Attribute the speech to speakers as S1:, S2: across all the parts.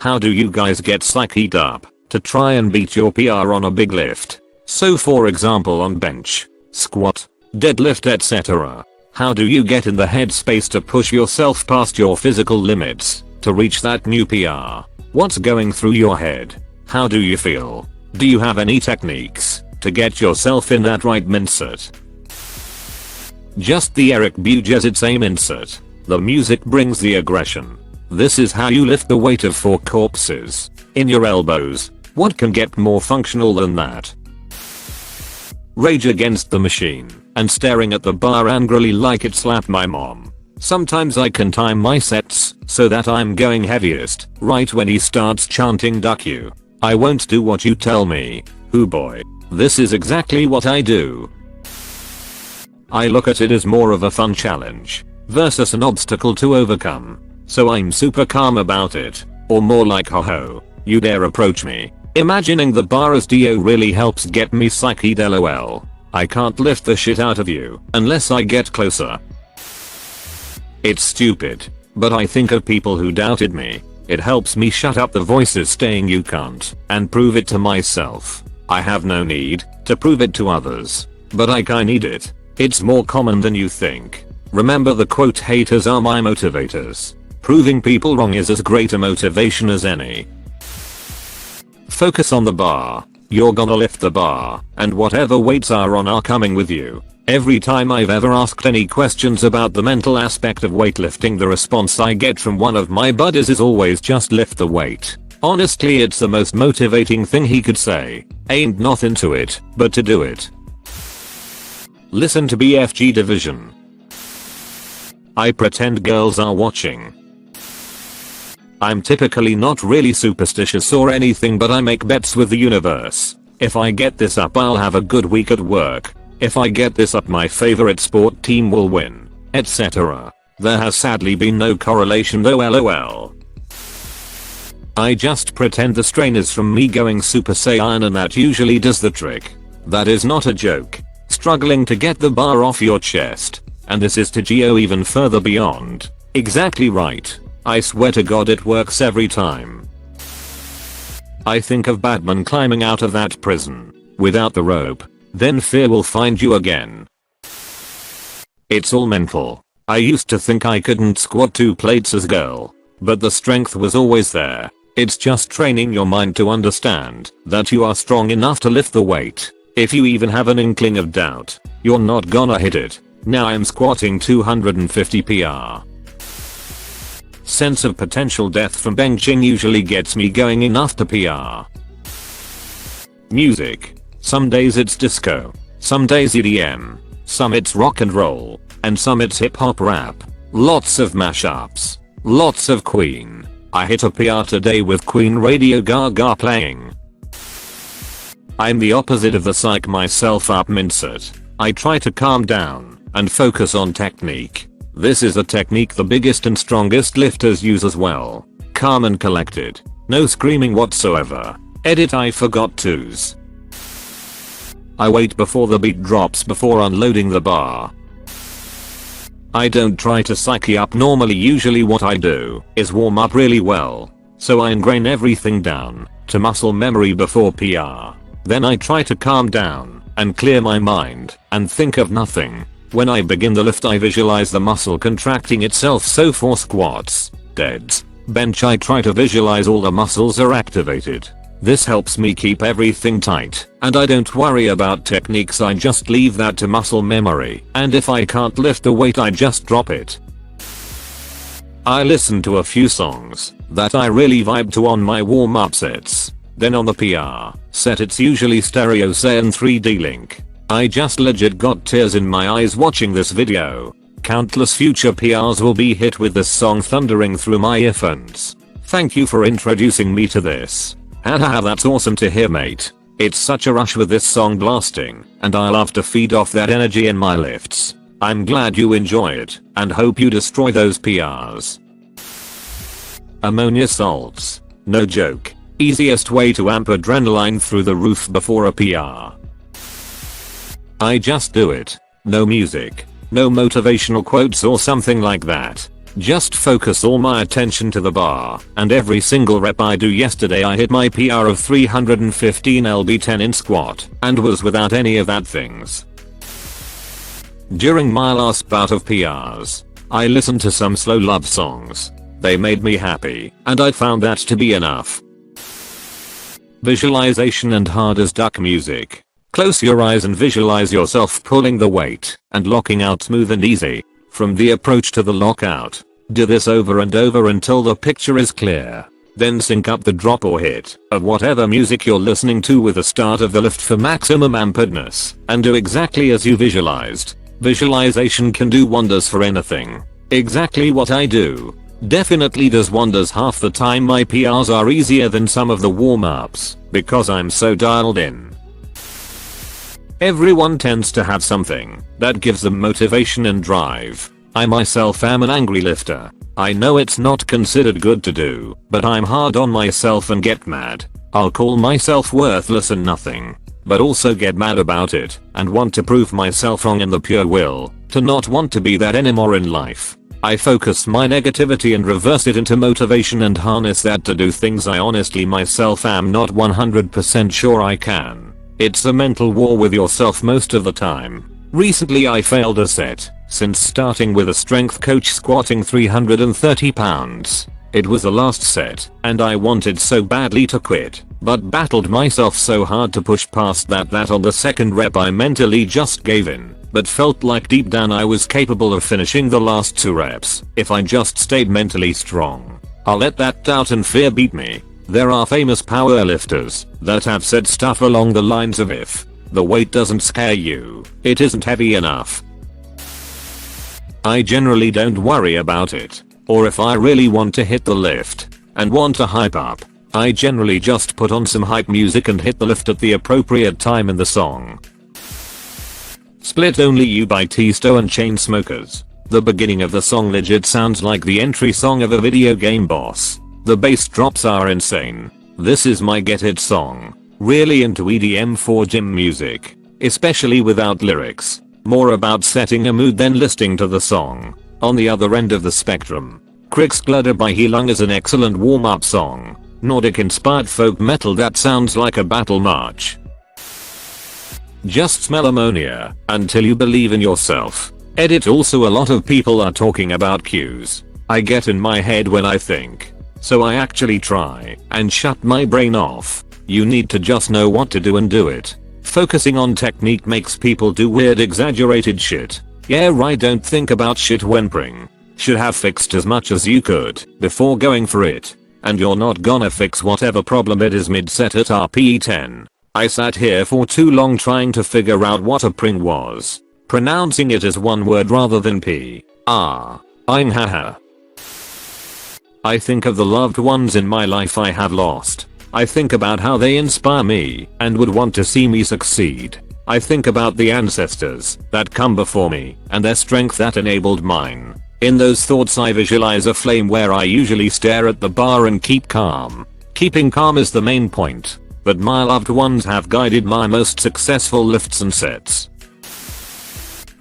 S1: How do you guys get psyched up to try and beat your PR on a big lift? So for example on bench, squat, deadlift etc. How do you get in the headspace to push yourself past your physical limits to reach that new PR? What's going through your head? How do you feel? Do you have any techniques to get yourself in that right mindset? Just the Eric Bujez same insert. The music brings the aggression. This is how you lift the weight of 4 corpses in your elbows. What can get more functional than that? Rage Against the Machine and staring at the bar angrily like it slapped my mom. Sometimes I can time my sets so that I'm going heaviest right when he starts chanting duck you. I won't do what you tell me. Hoo boy. This is exactly what I do. I look at it as more of a fun challenge versus an obstacle to overcome. So I'm super calm about it. Or more like ho ho, you dare approach me. Imagining the bar as do really helps get me psyched lol. I can't lift the shit out of you unless I get closer. It's stupid, but I think of people who doubted me. It helps me shut up the voices saying you can't and prove it to myself. I have no need to prove it to others, but I kinda need it. It's more common than you think. Remember the quote, haters are my motivators. Proving people wrong is as great a motivation as any. Focus on the bar. You're gonna lift the bar, and whatever weights are on are coming with you. Every time I've ever asked any questions about the mental aspect of weightlifting, the response I get from one of my buddies is always just lift the weight. Honestly, it's the most motivating thing he could say. Ain't nothing to it but to do it. Listen to BFG Division. I pretend girls are watching. I'm typically not really superstitious or anything, but I make bets with the universe. If I get this up, I'll have a good week at work. If I get this up, my favorite sport team will win, etc. There has sadly been no correlation though, lol. I just pretend the strain is from me going Super Saiyan, and that usually does the trick. That is not a joke. Struggling to get the bar off your chest. And this is to go even further beyond. Exactly right. I swear to God it works every time. I think of Batman climbing out of that prison without the rope. Then fear will find you again. It's all mental. I used to think I couldn't squat 2 plates as a girl, but the strength was always there. It's just training your mind to understand that you are strong enough to lift the weight. If you even have an inkling of doubt, you're not gonna hit it. Now I'm squatting 250 PR. Sense of potential death from benching usually gets me going enough to PR. Music. Some days it's disco, some days EDM, some it's rock and roll, and some it's hip hop rap. Lots of mashups. Lots of Queen. I hit a PR today with Queen Radio Gaga playing. I'm the opposite of the psych myself up mindset. I try to calm down and focus on technique. This is a technique the biggest and strongest lifters use as well. Calm and collected. No screaming whatsoever. Edit, I forgot to's. I wait before the beat drops before unloading the bar. I don't try to psych up normally. Usually what I do is warm up really well. So I ingrain everything down to muscle memory before PR. Then I try to calm down and clear my mind and think of nothing. When I begin the lift, I visualize the muscle contracting itself. So for squats, deads, bench, I try to visualize all the muscles are activated. This helps me keep everything tight, and I don't worry about techniques. I just leave that to muscle memory, and if I can't lift the weight, I just drop it. I listen to a few songs that I really vibe to on my warm-up sets. Then on the PR set, it's usually stereo say and 3D link. I just legit got tears in my eyes watching this video. Countless future PRs will be hit with this song thundering through my earphones. Thank you for introducing me to this. Haha, that's awesome to hear, mate. It's such a rush with this song blasting, and I love to feed off that energy in my lifts. I'm glad you enjoy it, and hope you destroy those PRs. Ammonia salts. No joke. Easiest way to amp adrenaline through the roof before a PR. I just do it. No music. No motivational quotes or something like that. Just focus all my attention to the bar, and every single rep I do. Yesterday I hit my PR of 315 lb10 in squat, and was without any of that things. During my last bout of PRs, I listened to some slow love songs. They made me happy, and I found that to be enough. Visualization and hard as duck music. Close your eyes and visualize yourself pulling the weight and locking out smooth and easy. From the approach to the lockout. Do this over and over until the picture is clear. Then sync up the drop or hit of whatever music you're listening to with the start of the lift for maximum ampedness, and do exactly as you visualized. Visualization can do wonders for anything. Exactly what I do. Definitely does wonders. Half the time my PRs are easier than some of the warm-ups because I'm so dialed in. Everyone tends to have something that gives them motivation and drive. I myself am an angry lifter. I know it's not considered good to do, but I'm hard on myself and get mad. I'll call myself worthless and nothing, but also get mad about it and want to prove myself wrong in the pure will to not want to be that anymore in life. I focus my negativity and reverse it into motivation and harness that to do things I honestly myself am not 100% sure I can. It's a mental war with yourself most of the time. Recently I failed a set, since starting with a strength coach squatting 330 pounds. It was the last set, and I wanted so badly to quit, but battled myself so hard to push past that on the second rep I mentally just gave in, but felt like deep down I was capable of finishing the last 2 reps if I just stayed mentally strong. I'll let that doubt and fear beat me. There are famous powerlifters that have said stuff along the lines of, if the weight doesn't scare you, it isn't heavy enough. I generally don't worry about it, or if I really want to hit the lift and want to hype up, I generally just put on some hype music and hit the lift at the appropriate time in the song. Split Only You by Tiesto and Chainsmokers. The beginning of the song legit sounds like the entry song of a video game boss. The bass drops are insane. This is my get it song. Really into EDM for gym music, especially without lyrics. More about setting a mood than listening to the song. On the other end of the spectrum, Krigsglutter by Heelung is an excellent warm-up song. Nordic inspired folk metal that sounds like a battle march. Just smell ammonia until you believe in yourself. Edit. Also, a lot of people are talking about cues. I get in my head when I think. So I actually try and shut my brain off. You need to just know what to do and do it. Focusing on technique makes people do weird exaggerated shit. Yeah right, don't think about shit when pring. Should have fixed as much as you could before going for it. And you're not gonna fix whatever problem it is mid-set at RPE 10. I sat here for too long trying to figure out what a pring was. Pronouncing it as one word rather than P. R. I'm haha. I think of the loved ones in my life I have lost. I think about how they inspire me and would want to see me succeed. I think about the ancestors that come before me and their strength that enabled mine. In those thoughts I visualize a flame where I usually stare at the bar and keep calm. Keeping calm is the main point, but my loved ones have guided my most successful lifts and sets.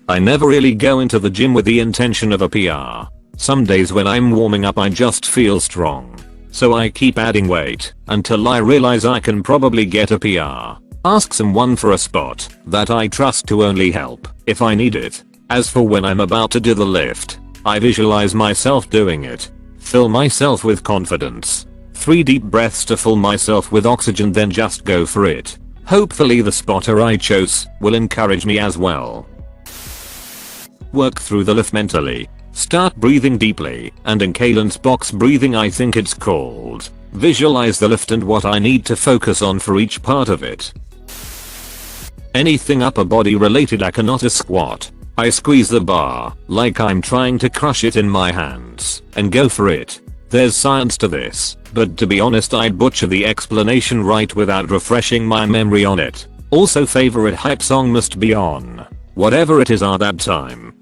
S1: I never really go into the gym with the intention of a PR. Some days when I'm warming up I just feel strong. So I keep adding weight until I realize I can probably get a PR. Ask someone for a spot that I trust to only help if I need it. As for when I'm about to do the lift, I visualize myself doing it. Fill myself with confidence. 3 deep breaths to fill myself with oxygen, then just go for it. Hopefully the spotter I chose will encourage me as well. Work through the lift mentally. Start breathing deeply and in cadence box breathing, I think it's called. Visualize the lift and what I need to focus on for each part of it. Anything upper body related I cannot squat. I squeeze the bar like I'm trying to crush it in my hands and go for it. There's science to this, but to be honest I'd butcher the explanation right without refreshing my memory on it. Also, favorite hype song must be on whatever it is at that time.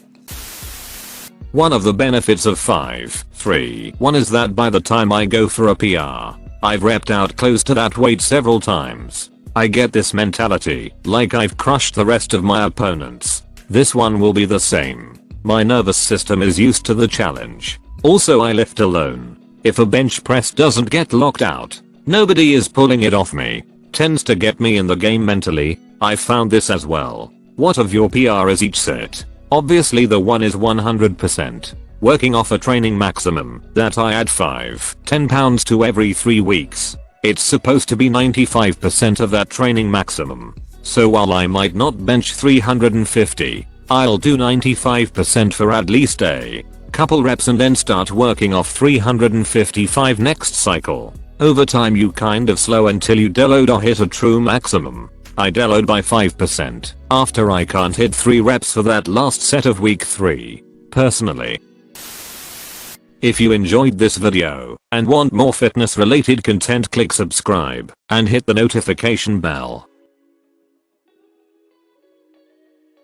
S1: One of the benefits of 5-3-1 is that by the time I go for a PR, I've repped out close to that weight several times. I get this mentality like I've crushed the rest of my opponents. This one will be the same. My nervous system is used to the challenge. Also I lift alone. If a bench press doesn't get locked out, nobody is pulling it off me. Tends to get me in the game mentally. I found this as well. What of your PR is each set? Obviously the one is 100%. Working off a training maximum that I add 5-10 pounds to every 3 weeks. It's supposed to be 95% of that training maximum. So while I might not bench 350, I'll do 95% for at least a couple reps and then start working off 355 next cycle. Over time you kind of slow until you deload or hit a true maximum. I deload by 5% after I can't hit 3 reps for that last set of week 3. Personally. If you enjoyed this video and want more fitness related content, click subscribe and hit the notification bell.